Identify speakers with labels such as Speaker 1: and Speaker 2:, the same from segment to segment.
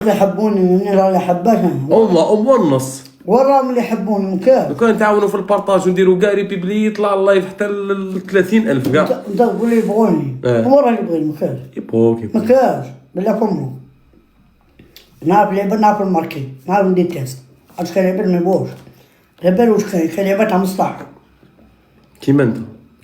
Speaker 1: اللي يحبوني انا اللي حبتها
Speaker 2: أم النص
Speaker 1: وراهم اللي يحبوني مكان.
Speaker 2: لو كان نتعاونوا في البارطاج ونديروا كاري بيبلي يطلع اللايف حتى ل 30,000 كاع.
Speaker 1: انت تقول لي يبغوني ورا اللي يبغي مكان
Speaker 2: يبغوك
Speaker 1: مكان بالله فمو نعرف لعبة نعرف الماركي نعرف ندير تيست اش كان لعبة ما يبغوش لعبة واش كان لعبة تاع مصلحة
Speaker 2: كيما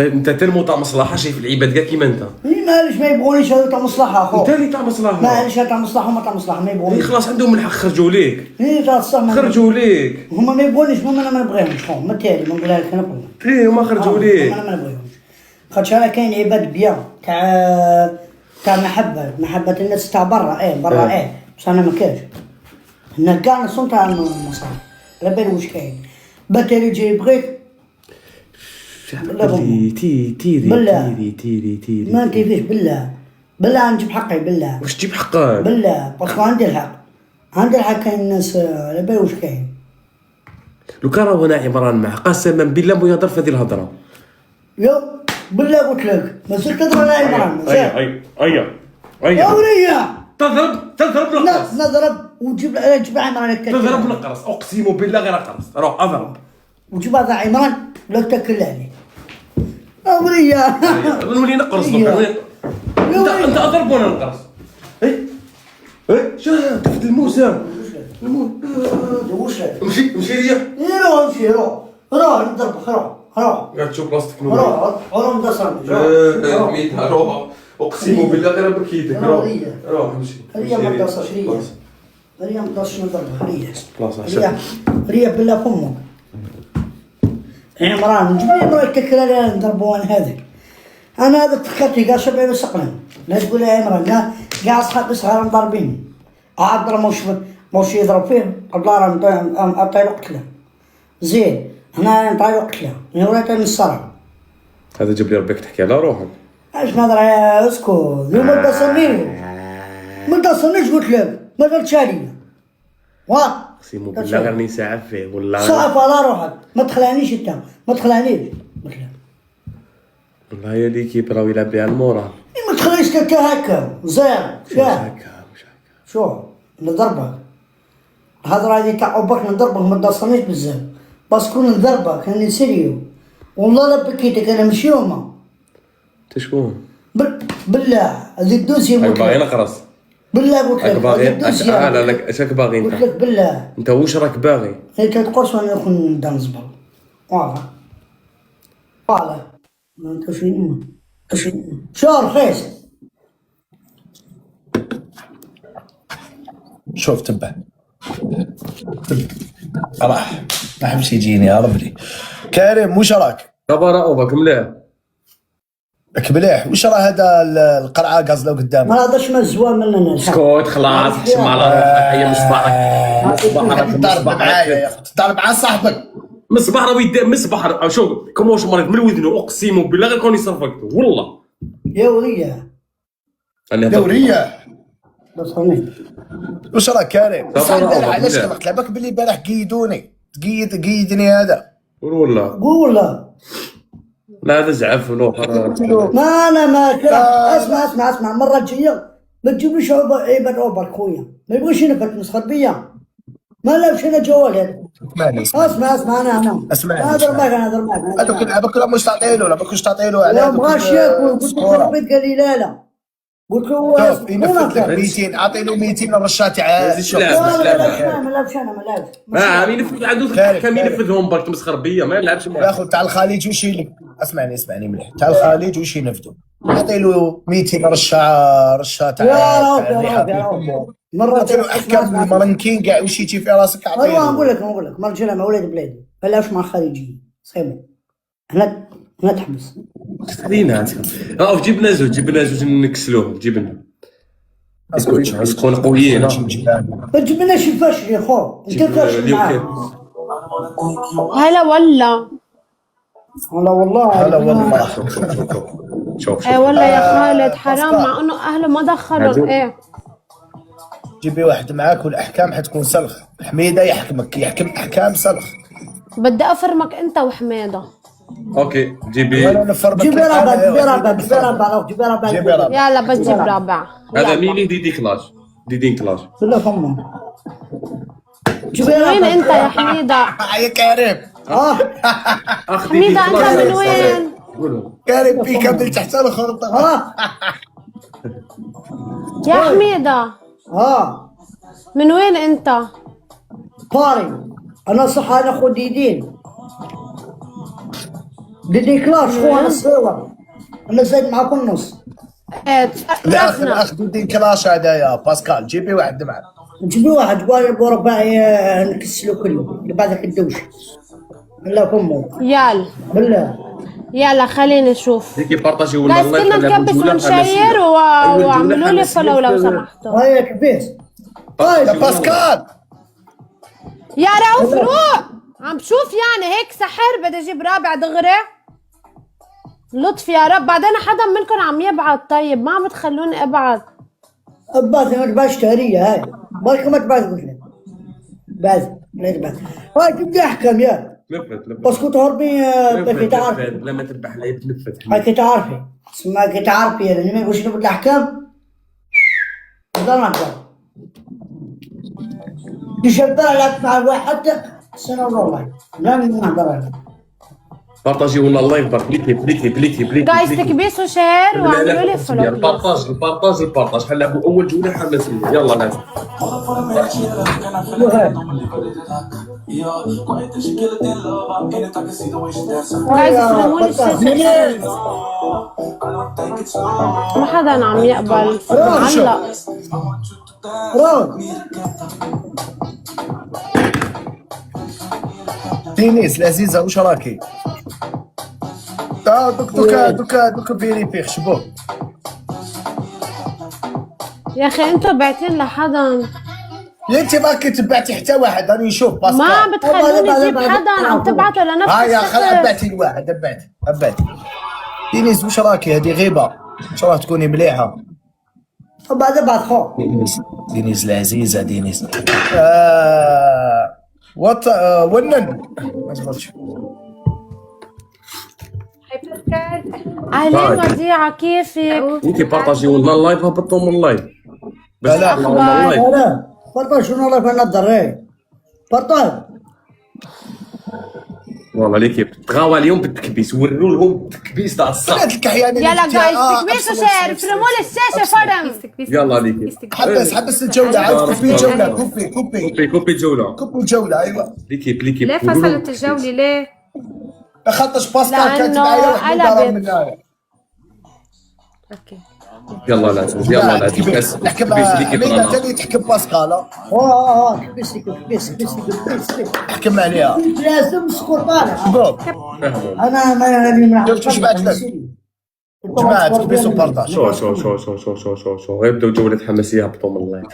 Speaker 2: انت تنمو تاع مصلحه شايف العباد كاع كيما انت.
Speaker 1: معليش ما يبغونيش هذا تاع مصلحة اخو.
Speaker 2: انت اللي تاع مصلحه.
Speaker 1: معليش هذا تاع مصلحة وما تاع مصلحة ما يبغونيش.
Speaker 2: خلاص عندهم الحق خرجوا ليك.
Speaker 1: تاع الصح
Speaker 2: خرجوا ليك.
Speaker 1: هما ما يبغونيش انا ما نبغيهمش خو ما تالي ما نقولها لك انا كلها.
Speaker 2: ايه هما خرجوا ليك.
Speaker 1: انا ما نبغيهمش. خاطش انا كاين عباد بيان تاع محبة الناس تاع برا برا بصح انا ما كاش. هنا كاع نصوم تاع المصالح على بالي واش كاين. باتري جاي بغيت
Speaker 2: تيري
Speaker 1: ما نتيفيش بالله نجيب حقي بالله.
Speaker 2: واش تجيب حقك؟
Speaker 1: بالله باسكو عندي الحق كاين الناس على بالي واش كاين.
Speaker 2: لو كان راه انا عمران معاه قسما بالله مو يهضر في هذه الهضره.
Speaker 1: يو بالله قلت لك ما زلت تهضر على عمران.
Speaker 2: ايا
Speaker 1: يا وريا
Speaker 2: تضرب نقرص.
Speaker 1: نضرب وتجيب عمران
Speaker 2: تضرب نقرص اقسم بالله غير اقرص روح اضرب
Speaker 1: وتجيب هذا عمران لا تاكل عليه. يا وريا
Speaker 2: نولي نقرص انت اضرب وانا نقرص. شوف تفت الموسم
Speaker 1: واش
Speaker 2: مشي ليا
Speaker 1: روح نضربك روح
Speaker 2: قاعد تشوف بلاصتك
Speaker 1: روح ندسرني
Speaker 2: ميتها روح اقسم بالله غير بكيتك روح مشي
Speaker 1: هي ما تصاش هي ما تصاش نضربها
Speaker 2: بلاصه
Speaker 1: هي بالله فمك عمران نجيب لي مرة تكرر عليها نضربوا انا هذاك انا هذاك فكرتي كاع 70 سقنا لا تقول لي عمران كاع صحابي صغار مضاربيني عاد موش يضرب فيه الدار نعطيلو قتله زين هنا نعطيلو قتله انا ولات نصرع.
Speaker 2: هذا جاب لي ربك تحكي على روحك.
Speaker 1: اش نهضر اسكت ما تصنيش قلت لك ما قلتش عليا
Speaker 2: اقسم بالله غير راني ساعه فيه والله
Speaker 1: صعب على روحك ما تخلعنيش انت ما تخلعنيش
Speaker 2: والله يا ليكيب راهو يلعب بها المورال.
Speaker 1: ما تخليش انت هكا زين
Speaker 2: مش هكا
Speaker 1: شوف نضربك الهضره هذه تاع اوبك نضربك ما تصنيش بزاف باسكو نضربك راني سيريو والله لا بكيتك انا ماشي هما.
Speaker 2: انت شكون؟
Speaker 1: بالله هذه الدوسيه
Speaker 2: باغي نقرص
Speaker 1: بالله قلت لك
Speaker 2: باغي لا لك اش راك باغي انت؟
Speaker 1: قلت لك بالله
Speaker 2: انت واش راك باغي؟
Speaker 1: انت تقرص وانا ناخذ ندان زبل واضح فوالا انت شو رخيص.
Speaker 3: شوف تبع راح ما حبش يجيني يا ربي. كريم وش راك؟
Speaker 2: دابا راهوك مليح
Speaker 3: مليح. وش راه هذا القرعه قازله قدامك؟
Speaker 1: ما هذاش ما زوان مننا.
Speaker 2: اسكت خلاص تسمع على روحك هي مصباحك
Speaker 3: تضرب معايا يا اخي تضرب مع صاحبك.
Speaker 2: مصباح راه يدير مصباح شوف كون واش مريض من ودنو اقسم بالله غير كوني صرفقته والله.
Speaker 1: يا وريه
Speaker 3: يا وريه
Speaker 1: بصوني
Speaker 3: وش راك كريم؟ علاش قلت لك باللي البارح قيدوني قيدني هذا
Speaker 1: والله
Speaker 2: لا هذا زعف الاخر.
Speaker 1: ما انا ما اسمع المره الجايه ما تجيبليش عيبه اوبر خويا ما يبغيش ينفك مسخر بيا ما لابش انا جوال هذا. اسمع انا هذا معك
Speaker 3: هذوك لا مش تعطيله لا ماكش تعطيله
Speaker 1: لا بغاش ياكل قلت له البيت قال لي لا قلت له
Speaker 3: شوف ينفذ لك 200 اعطي له 200 رشات عاد.
Speaker 1: ما لعبش
Speaker 2: ما ينفذ عنده كم ينفذهم برك تمسخر بيا ما يلعبش معاه.
Speaker 3: ياخذ تاع الخليج وش اسمعني مليح تاع الخليج وش ينفذوا اعطي له 200 رشات عاد
Speaker 1: مرة
Speaker 3: له احكام المرنكين كاع وش يجي في راسك اعطيه.
Speaker 1: ايوا نقول لك مرجله مع ولاد بلادي ما لعبش مع الخليجيين صعيبه هنا تحبس
Speaker 2: خلينا جبنا زوج نكسلوه جبنا نكون قويين.
Speaker 1: ما جبناش الفاشل يا خو انت فاشل معاه.
Speaker 4: هلا والله
Speaker 2: شوف
Speaker 4: ايه والله يا خالد حرام مع انه اهله ما دخلوا ايه.
Speaker 3: جيبي واحد معاك والاحكام حتكون سلخ. حميده يحكم احكام سلخ.
Speaker 4: بدي افرمك انت وحميده.
Speaker 2: اوكي جيبي
Speaker 1: جيبي رابع
Speaker 4: يلا بس جيب رابع.
Speaker 2: هذا مين اللي ديكلاش ديدين كلاش.
Speaker 1: بالله فمه
Speaker 4: وين انت يا حميدة؟
Speaker 3: يا كريم
Speaker 2: اخ
Speaker 4: حميدة انت من وين؟
Speaker 2: قولوا.
Speaker 3: كريم بيك من تحت الخرطة.
Speaker 1: ها
Speaker 4: يا حميدة
Speaker 1: ها
Speaker 4: من وين انت؟
Speaker 1: طاري انا صح انا اخو ديدين كلاش هو انا الصور انا زايد معاكم النص.
Speaker 3: الاخ
Speaker 4: تعرفنا.
Speaker 3: دين كلاش هذا يا باسكال جيبي واحد معك.
Speaker 1: نجيب واحد قال برباعي نكسلو كله اللي بعدك الدوش بالله فمه
Speaker 4: يلا
Speaker 1: بالله.
Speaker 4: يلا خليني اشوف.
Speaker 2: هيك بارطاجي ولا
Speaker 4: جايز كلنا نكبس ونشير واعملوا لي فولو لو سمحتوا.
Speaker 1: هاي كبيس
Speaker 3: يا باسكال
Speaker 4: يا رؤوف روح عم بشوف يعني هيك سحر بدي اجيب رابع دغري. لطف يا رب. بعدين حدا منكم عم يبعت طيب ما عم بتخلوني ابعت.
Speaker 1: ابات ما تبعش تهريه هاي بالك ما تبعش قلت لك بس لا تبعش هاي تبدي احكم يا
Speaker 2: لفت
Speaker 1: بس كنت هربي كنت عارف
Speaker 2: لما تذبح لي بتلفت.
Speaker 1: هاي كنت عارفه اسمها كنت عارفه يعني ما يقولش بدي احكم ضل ما تقول يشبه لك مع الواحد سنه والله لا من نهضر
Speaker 2: بارطاجي ولا اللايف بليكي
Speaker 4: جايز تكبسوا شير واعملوا لي فولو.
Speaker 2: البارطاج هلا اول جوله حماسيه يلا ناس.
Speaker 4: جايز يسلموني الشاشة. ما حدا عم يقبل معلق.
Speaker 1: روح
Speaker 3: دينيس العزيزة وش راكي؟ دوكا فيريفي خشبوه.
Speaker 4: يا اخي انتوا باعتين لحدا
Speaker 3: يا انت ما كنت تبعتي حتى واحد راني نشوف باسكال.
Speaker 4: ما عم بتخلوني اجيب حدا عم تبعتوا لنفس
Speaker 3: هيا خل
Speaker 4: الشخص.
Speaker 3: ابعتي الواحد ابعتي. دينيس وش راكي؟ هذه غيبة ان شاء الله تكوني مليحة.
Speaker 1: بعد بعد خو
Speaker 3: دينيس العزيزة دينيس. ونن ما زبطش.
Speaker 4: اهلين وديعة كيفك؟
Speaker 2: انت بارطاجي ولا اللايف هبطوا من اللايف. بس
Speaker 3: لا.
Speaker 2: والله اللايف.
Speaker 1: لا فرطاش شنو الله فين الضر فرطاش
Speaker 2: والله ليك تغاوى اليوم بالتكبيس وروا لهم التكبيس تاع الصح.
Speaker 3: بنات الكحيانة
Speaker 4: يلا جايز تكبسوا شير فرموا لي الشاشة فرم.
Speaker 2: يلا ليك
Speaker 3: حبس الجولة عاود كوبي جولة كوبي
Speaker 2: كوبي الجوله.
Speaker 3: كوبي الجولة ايوه.
Speaker 2: ليكيب
Speaker 5: ليه فصلت الجولة ليه؟
Speaker 3: خاطرش باسكال كانت
Speaker 4: لأنه
Speaker 3: معايا واحد
Speaker 4: قلبت.
Speaker 3: ضرب من هنايا.
Speaker 5: اوكي
Speaker 2: يلا لازم يلا لازم
Speaker 3: نحكم مين انت اللي تحكم باسكال؟
Speaker 1: كبس
Speaker 3: احكم عليها.
Speaker 1: لازم سكور طالع
Speaker 3: شباب
Speaker 1: انا ما
Speaker 3: شفت وش بعت لك؟ جماعة تكبيس وبارطاج.
Speaker 2: شو غيبداو جولة حماسية هبطوا من اللايف.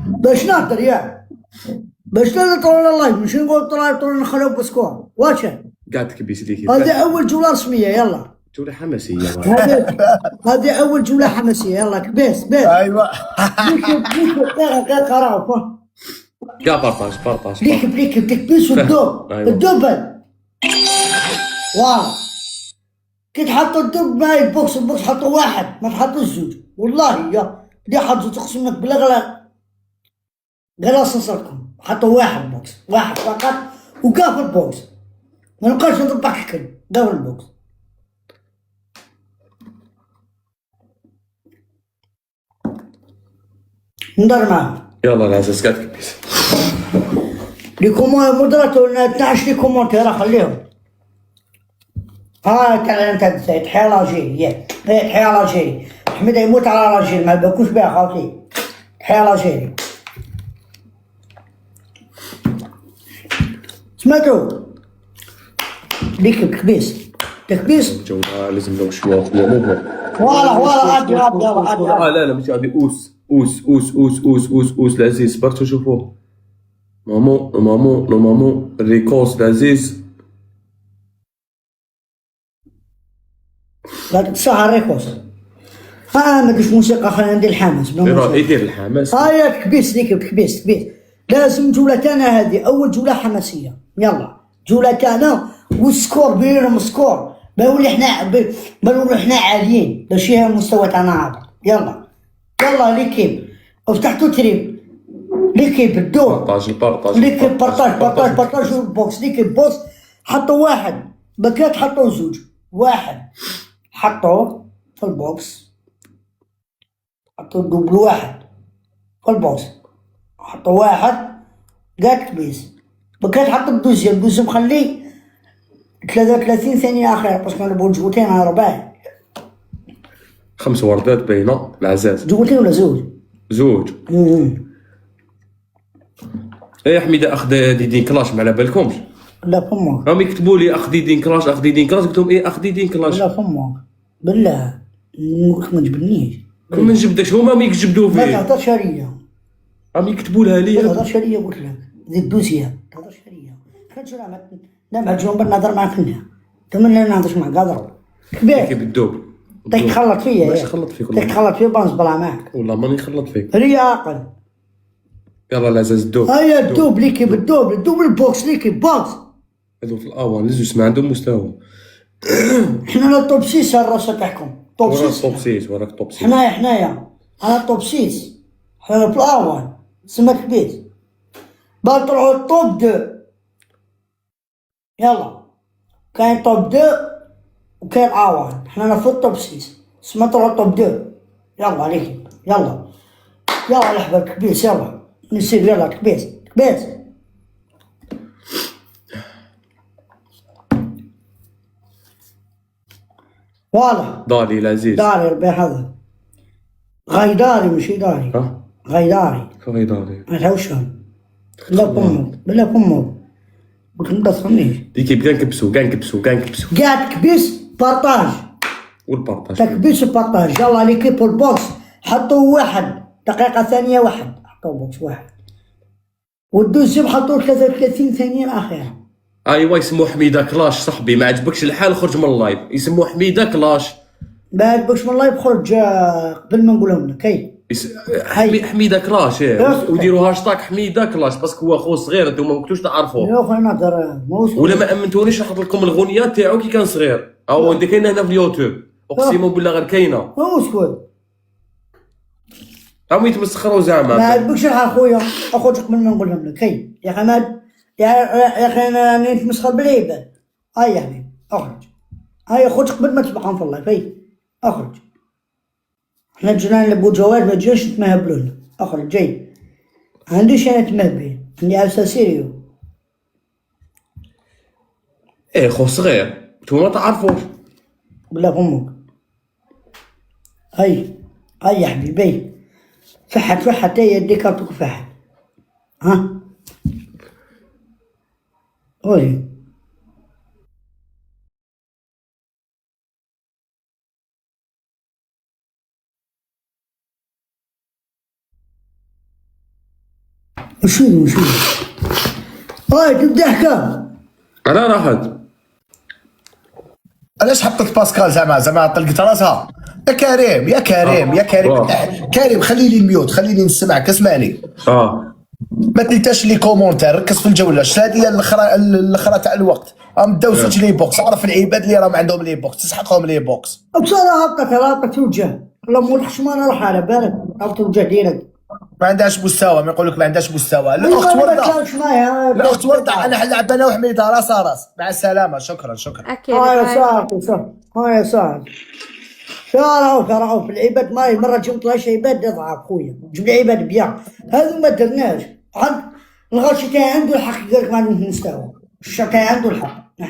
Speaker 1: باش نهضر يا باش نطلع اللايف مش نقول طلع نخلوه بسكور واش
Speaker 2: قاعد تكبيس ليك.
Speaker 1: هذه اول جوله رسميه يلا
Speaker 2: جولة حماسية.
Speaker 1: هذه اول جوله حماسيه يلا كبس
Speaker 3: ايوه
Speaker 1: قراو
Speaker 2: كاع بارطاج.
Speaker 1: ليك تكبيس والدوب
Speaker 2: أيوة.
Speaker 1: الدوبل واو كي تحطوا الدوب معي البوكس حطوا واحد ما تحطوا الزوج والله يا بدي حطوا تقسم لك بالاغلاق قلاص نصركم حطوا واحد بوكس واحد فقط وقاف البوكس ما نبقاش نضبط الكل قاف البوكس ندار معاهم
Speaker 2: يلا لازم قاعد تكبيس.
Speaker 1: لي مودراتور 12 لي كومونتير خليهم تاع انت زيد حيال الجيري حيال الجيري حميدة يموت على الجيري ما باكوش بها خاطي حيال الجيري سمعتوا ليك تكبيس
Speaker 2: الجولة لازم لو شوية مو
Speaker 1: ولا عادي
Speaker 2: لا مش هذه اوس العزيز برتو شوفوه مامو الريكوس العزيز.
Speaker 1: لا تسهر ريكوس ما ادريش موسيقى خلينا ندير الحماس
Speaker 2: يدير الحماس.
Speaker 1: هاي تكبيس كبيس لازم جولتنا هذه اول جوله حماسيه يلا جولتنا والسكور بينهم سكور بنقول احنا عاليين باش هي المستوى تاعنا عالي يلا ليكيب وفتحتو تريب ليكيب الدور
Speaker 2: البارطاج
Speaker 1: ليكيب بارطاج البوكس ليكيب بوكس حطوا واحد بكات حطوا زوج واحد حطوه في البوكس حطوا الدوبل واحد في البوكس حطوا واحد قال كبيس بكات حطوا الدوزيام خليه 33 ثانية أخيرة باسكو نبغو جوتين على رباع
Speaker 2: 5 وردات باينه العزاز
Speaker 1: جوتين ولا زوج؟
Speaker 2: زوج. ايه حميده اخ ديدين كلاش ما على بالكمش
Speaker 1: لا فمك
Speaker 2: راهم يكتبوا لي اخ ديدين كلاش قلت لهم ايه اخ ديدين كلاش
Speaker 1: لا فمك بالله نقولك ما تجبدنيش
Speaker 2: كون ما نجبدكش هما ما يجبدوا
Speaker 1: ما
Speaker 2: فيه
Speaker 1: تهضرش عليا
Speaker 2: راهم يكتبوا لها
Speaker 1: ما
Speaker 2: لي
Speaker 1: تهضرش عليا قلت لك زيد الدوسيه ما تهضرش عليا خرج لا مع جنوب نهضر معاك هنا تمنى ما نهضرش معاك هضر
Speaker 2: كيف
Speaker 1: كبير
Speaker 2: بالدوب
Speaker 1: تك تخلط فيا
Speaker 2: ماشي خلط فيك
Speaker 1: تك تخلط فيا بنصبر معاك
Speaker 2: والله ماني نخلط فيك
Speaker 1: ريا عقل
Speaker 2: يلا العزاز الدوب
Speaker 1: هيا الدوب ليكي بالدوب البوكس ليكي بوكس
Speaker 2: هذو في الاوان لزوج ما عندهم مستوى
Speaker 1: حنا لا توب 6 الراسه تاعكم توب
Speaker 2: وراك
Speaker 1: 6
Speaker 2: توب 6 وراك توب 6
Speaker 1: حنايا انا توب 6 حنا في الاول سمعت البيت بطلعوا التوب 2 يلا كاين توب 2 وكاين اول حنا في التوب 6 سمعت التوب 2 يلا عليك يلا الحباب كبيس يلا نسيب يلا كبيس واضح
Speaker 2: ضالي العزيز
Speaker 1: داري البيع هذا غيداري ماشي داري
Speaker 2: ها
Speaker 1: غيداري
Speaker 2: فغي ضالي
Speaker 1: ما تعوشهم بلا فمك قلت لهم ما تصنيش
Speaker 2: ديكي كاع نكبسو
Speaker 1: قاعد كبيس بارطاج
Speaker 2: والبارطاج
Speaker 1: تكبيس وبارطاج يلا ليكيب البوكس حطوا واحد دقيقة ثانية واحد حطوا بوكس واحد والدوزيام حطوا 33 ثانية الأخيرة
Speaker 2: ايوا يسموه حميده كلاش صاحبي ما عجبكش الحال خرج من اللايف يسموه حميده كلاش
Speaker 1: ما عجبكش من اللايف خرج قبل ما نقولهم لك
Speaker 2: حميده كلاش وديروا هاشتاغ حميده كلاش باسكو هو خو صغير انتوما ما كنتوش تعرفوه
Speaker 1: يا خويا نهضر
Speaker 2: ولا ما امنتونيش نحط لكم الاغنيه تاعو كي كان صغير او انت كاينه هنا في اليوتيوب اقسم بالله غير كاينه
Speaker 1: اسكت
Speaker 2: راهم يتمسخروا زعما
Speaker 1: ما عجبكش الحال خويا اخرج قبل ما نقولهم لك يا حماد يا اخي انا نتمسخر بالعباد هيا حبيبي اخرج هيا خرج قبل ما تبقى في اللايف اخرج حنا جينا نلبو جواز ما تجيش تمهبلونا اخرج جاي عنديش انا تمهبل عندي عفسه سيريو
Speaker 2: ايه خو صغير نتوما ما تعرفوش
Speaker 1: بالله فمك هيا يا حبيبي فحت يديك كارتوك فحت ها قولي وشو هاي تبدا حكام
Speaker 2: انا راحت
Speaker 3: علاش حطيت باسكال زعما طلقت راسها يا كريم خلي لي ميوت خليني نسمعك اسمعني ما تلتاش لي كومونتير ركز في الجوله هذه الاخرى تاع الوقت راهم داو زوج لي بوكس عرف العباد اللي راهم عندهم لي بوكس تسحقهم لي بوكس
Speaker 1: بصراحه هبطت وجه لا مول حشمان راح على بالك هبط وجه ديالك
Speaker 3: ما عندهاش مستوى ما يقول لك ما عندهاش مستوى الاخت ورده انا حنلعب انا وحميده راس مع السلامه شكرا
Speaker 5: اكيد
Speaker 1: هاي صاحبي شراو في العباد ماي مره جبت لاش عباد ضعاف خويا جبت لي عباد بيع هذو ما درناش عند الغش تاعي عنده الحق قال لك ما عندوش مستوى الشر تاعي عنده الحق